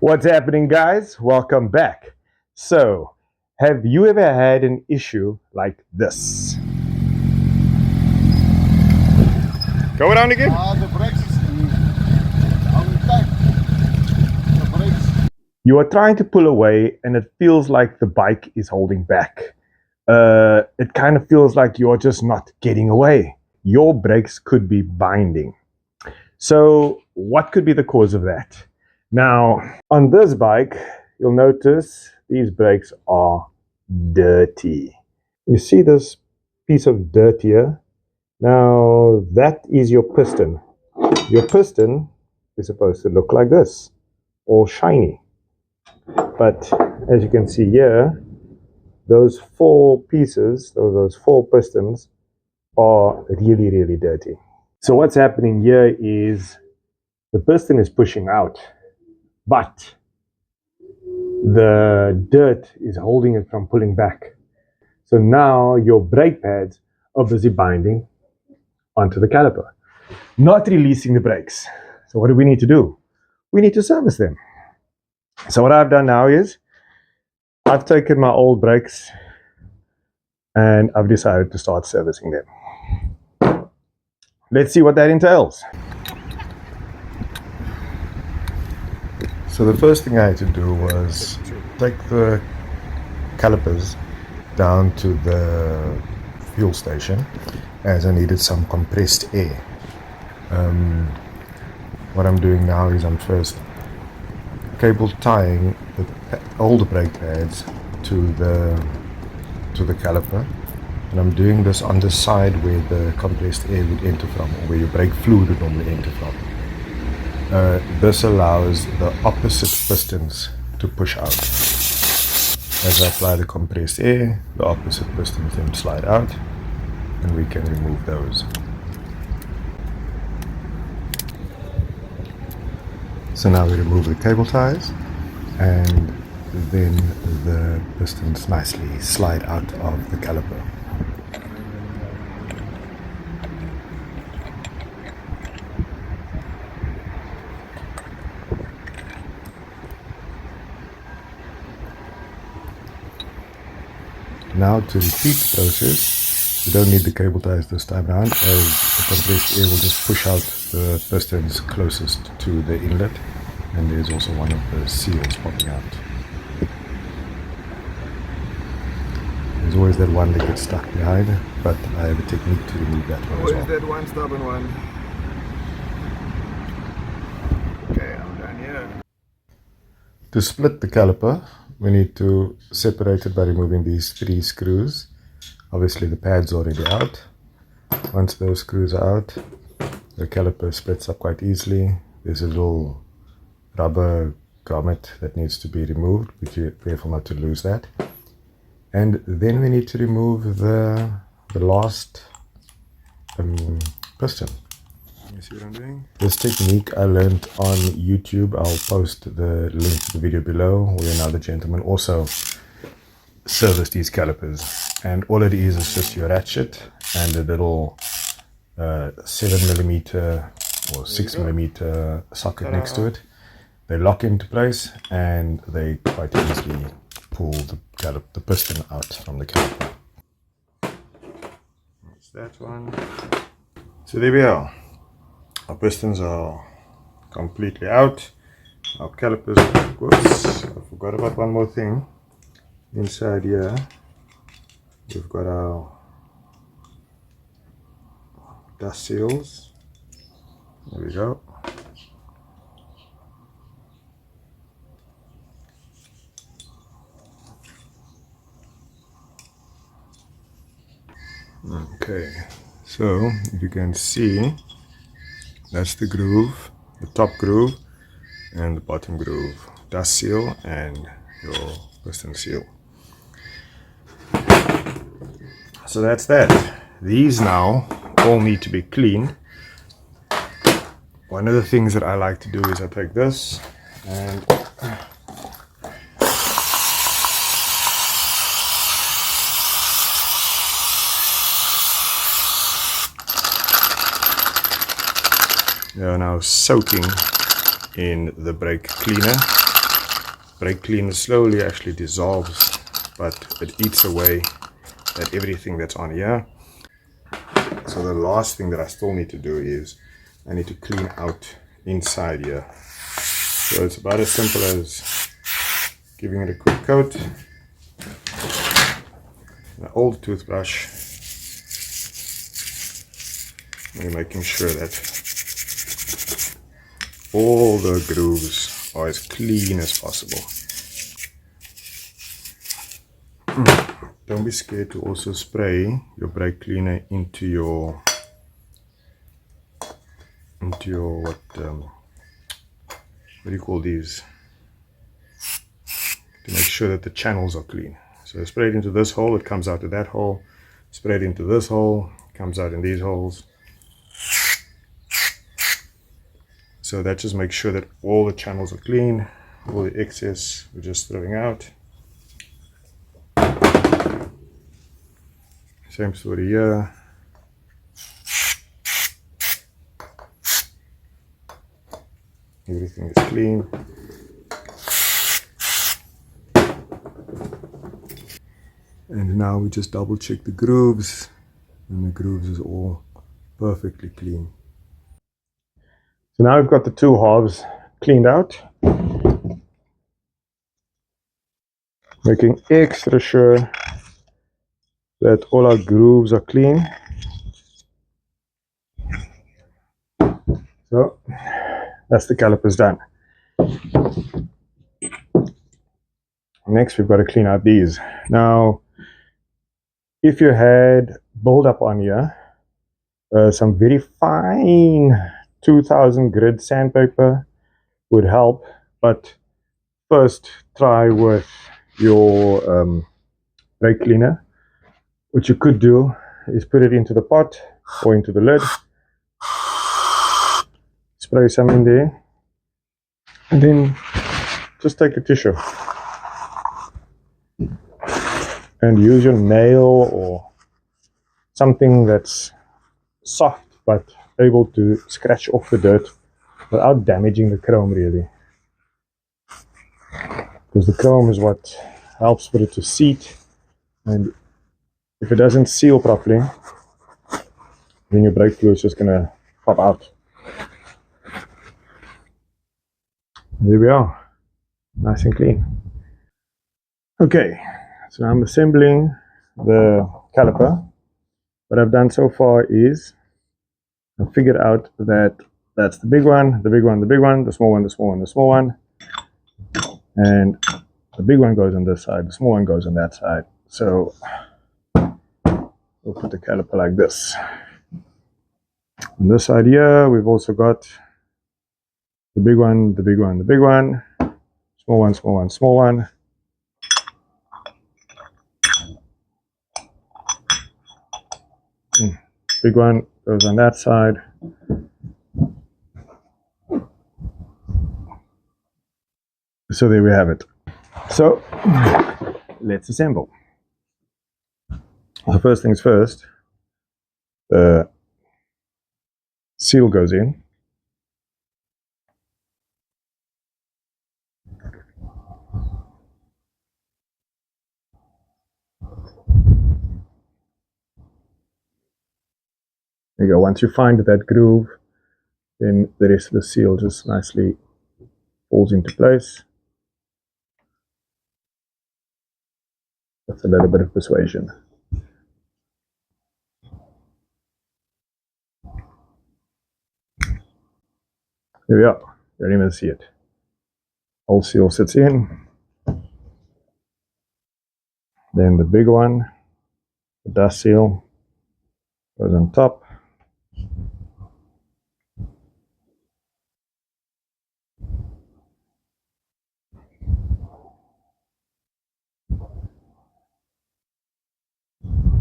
What's happening, guys? Welcome back. So, have you ever had an issue like this? Go down again. The brakes is on tight. The brakes. You are trying to pull away and it feels like the bike is holding back. It kind of feels like you're just not getting away. Your brakes could be binding. So, what could be the cause of that? Now, on this bike, you'll notice these brakes are dirty. You see this piece of dirt here? Now, that is your piston. Your piston is supposed to look like this, all shiny. But as you can see here, those four pieces, those four pistons, are really, really dirty. So what's happening here is the piston is pushing out, but the dirt is holding it from pulling back. So now your brake pads are busy binding onto the caliper, not releasing the brakes. So what do we need to do? We need to service them. So what I've done now is I've taken my old brakes and I've decided to start servicing them. Let's see what that entails. So the first thing I had to do was take the calipers down to the fuel station, as I needed some compressed air. What I'm doing now is I'm first cable tying all the brake pads to the caliper, and I'm doing this on the side where the compressed air would enter from, or where your brake fluid would normally enter from. This allows the opposite pistons to push out. As I apply the compressed air, the opposite pistons then slide out, and we can remove those. So now we remove the cable ties, and then the pistons nicely slide out of the caliper. Now to repeat the process, we don't need the cable ties this time around, as the compressed air will just push out the pistons closest to the inlet, and there's also one of the seals popping out. There's always that one that gets stuck behind, but I have a technique to remove that one as well. Always that one stubborn one. Okay, I'm done here. To split the caliper, we need to separate it by removing these three screws. Obviously the pad's already out. Once those screws are out, the caliper splits up quite easily. There's a little rubber grommet that needs to be removed. Be careful not to lose that. And then we need to remove the last piston. You see what I'm doing? This technique I learned on YouTube. I'll post the link to the video below, where another gentleman also serviced these calipers. And all it is just your ratchet and a little 7mm or 6mm socket next to it. They lock into place and they quite easily pull the piston out from the caliper. That's that one. So there we are. Our pistons are completely out. Our calipers, whoops, I forgot about one more thing. Inside here, we've got our dust seals. There we go. Okay, so if you can see, that's the groove, the top groove and the bottom groove, dust seal and your piston seal. So that's that. These now all need to be cleaned. One of the things that I like to do is I take this and they are now soaking in the brake cleaner. brake cleaner slowly actually dissolves, but it eats away at everything that's on here. So the last thing that I still need to do is I need to clean out inside here. So it's about as simple as giving it a quick coat, an old toothbrush, and making sure that all the grooves are as clean as possible. Don't be scared to also spray your brake cleaner into your what do you call these, to make sure that the channels are clean. So spray it into this hole, it comes out to that hole. Spray it into this hole, it comes out in these holes. So that just makes sure that all the channels are clean. All the excess we're just throwing out. Same story here. Everything is clean. And now we just double check the grooves, and the grooves is all perfectly clean. So now we've got the two halves cleaned out, making extra sure that all our grooves are clean. So that's the calipers done. Next we've got to clean out these. Now if you had build-up on here, some very fine 2000 grit sandpaper would help, but first try with your brake cleaner. What you could do is put it into the pot or into the lid, spray some in there, and then just take a tissue and use your nail or something that's soft but able to scratch off the dirt without damaging the chrome really, because the chrome is what helps for it to seat, and if it doesn't seal properly then your brake fluid is just gonna pop out. There we are, nice and clean. Okay, so I'm assembling the caliper. What I've done so far is I've figured out that that's the big one, the big one, the big one, the small one, the small one, the small one, and the big one goes on this side, the small one goes on that side. So we'll put the caliper like this. On this side here, we've also got the big one, the big one, the big one, small one, small one, small one. Big one goes on that side. So there we have it. So let's assemble. So first things first, the seal goes in. There you go. Once you find that groove, then the rest of the seal just nicely falls into place. That's a little bit of persuasion. There we are. You don't even see it. Whole seal sits in. Then the big one, the dust seal, goes on top.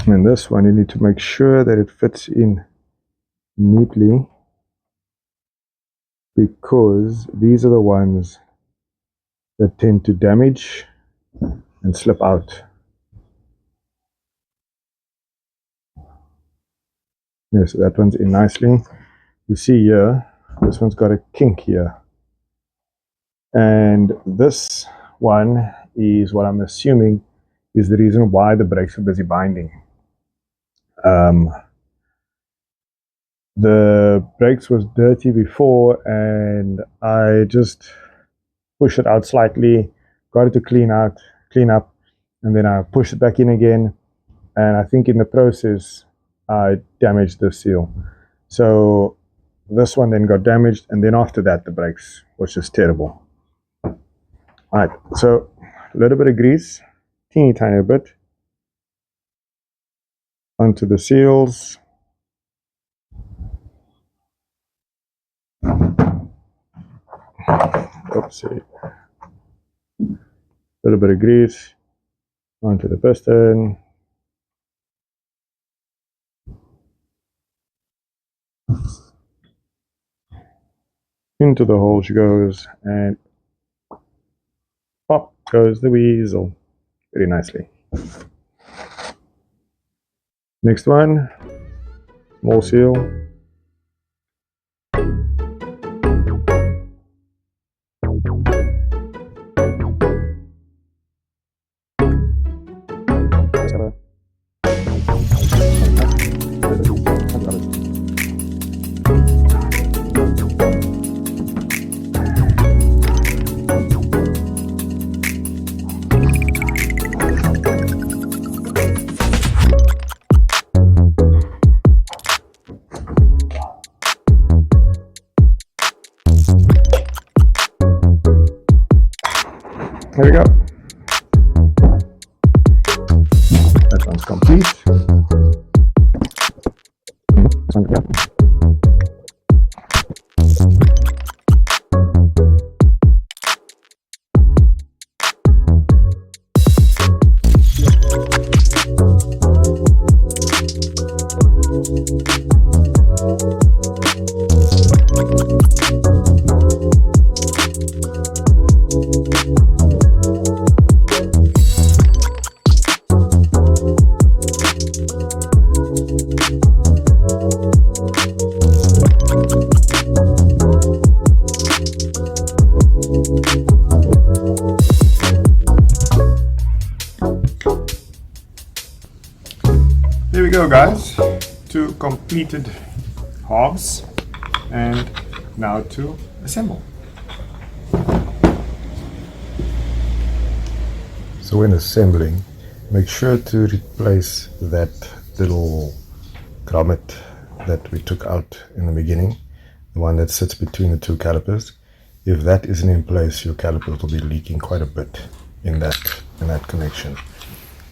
And this one, you need to make sure that it fits in neatly, because these are the ones that tend to damage and slip out. Yes, so that one's in nicely. You see here, this one's got a kink here. And this one is what I'm assuming is the reason why the brakes are busy binding. The brakes was dirty before, and I just pushed it out slightly, got it to clean up, and then I pushed it back in again, and I think in the process I damaged the seal. So this one then got damaged, and then after that the brakes was just terrible. Alright, so a little bit of grease, teeny tiny bit, onto the seals. Oopsie. A little bit of grease onto the piston. Into the hole she goes, and pop goes the weasel. Very nicely. Next one, small seal. There we go. That one's complete. This one's good. There we go, guys. 2 completed halves, and now to assemble. So when assembling, make sure to replace that little grommet that we took out in the beginning, the one that sits between the 2 calipers. If that isn't in place, your calipers will be leaking quite a bit in that connection.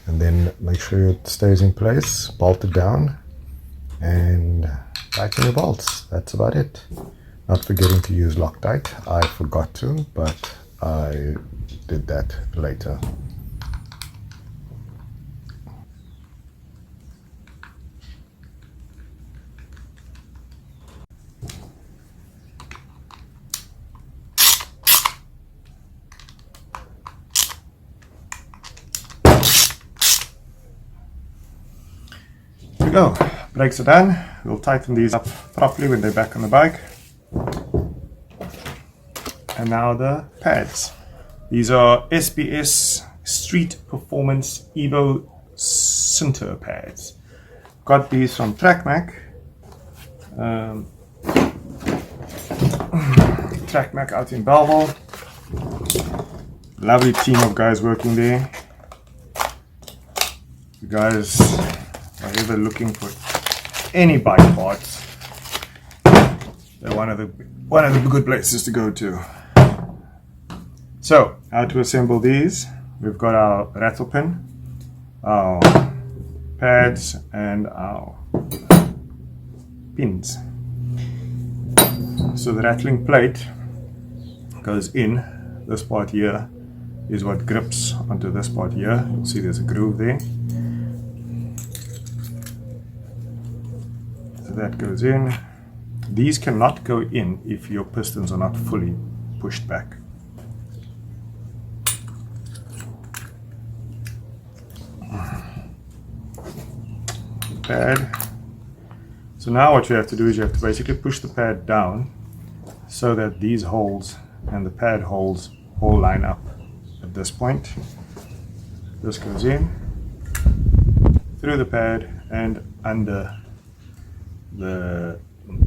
And then make sure it stays in place, bolt it down, and tighten your bolts. That's about it. Not forgetting to use Loctite. I forgot to, but I did that later. There we go. Brakes are done. We'll tighten these up properly when they're back on the bike. And now the pads. These are SBS Street Performance Evo Center pads. Got these from TrackMac. TrackMac out in Belleville. Lovely team of guys working there. You guys are ever looking for any bike parts, they're one of the good places to go to. So, how to assemble these? We've got our rattle pin, our pads, and our pins. So the rattling plate goes in. This part here is what grips onto this part here. You'll see there's a groove there. That goes in. These cannot go in if your pistons are not fully pushed back. Pad. So now what you have to do is you have to basically push the pad down so that these holes and the pad holes all line up. at this point. This goes in through the pad and under the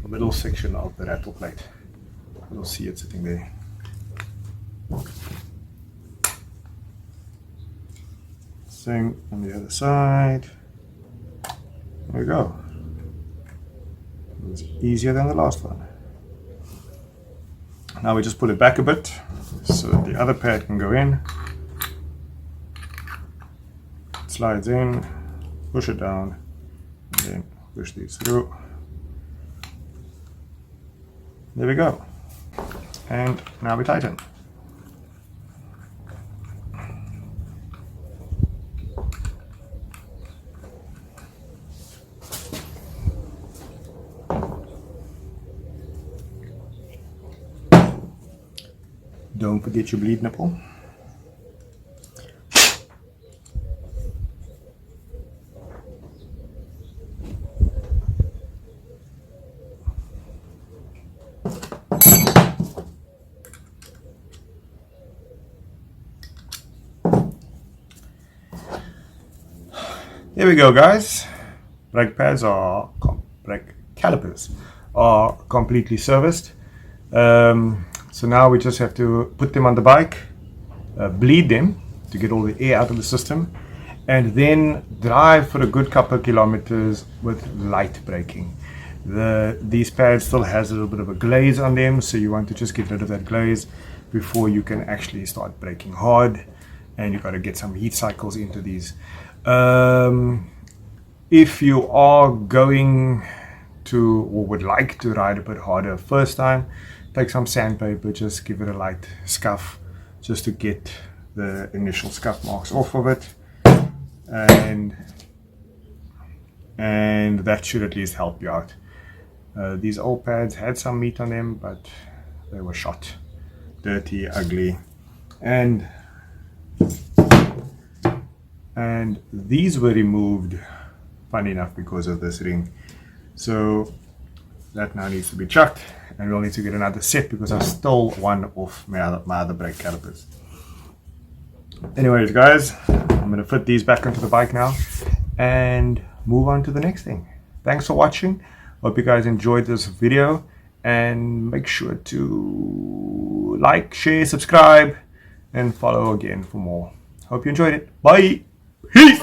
middle section of the rattle plate. You'll see it sitting there. Same on the other side. There we go. It was easier than the last one. Now we just pull it back a bit so the other pad can go in. It slides in, push it down, and then push these through. There we go. And now we tighten. Don't forget your bleed nipple. Here we go, guys. Brake calipers are completely serviced. So now we just have to put them on the bike, bleed them to get all the air out of the system, and then drive for a good couple of kilometers with light braking. These pads still has a little bit of a glaze on them, so you want to just get rid of that glaze before you can actually start braking hard, and you've got to get some heat cycles into these. If you are going to or would like to ride a bit harder first time, take some sandpaper, just give it a light scuff just to get the initial scuff marks off of it, and that should at least help you out. These old pads had some meat on them, but they were shot, dirty, ugly, and these were removed, funny enough, because of this ring. So that now needs to be chucked, and we'll need to get another set because I stole one off my other brake calipers. Anyways, guys, I'm going to fit these back onto the bike now and move on to the next thing. Thanks for watching. Hope you guys enjoyed this video, and make sure to like, share, subscribe, and follow again for more. Hope you enjoyed it. Bye. Peace.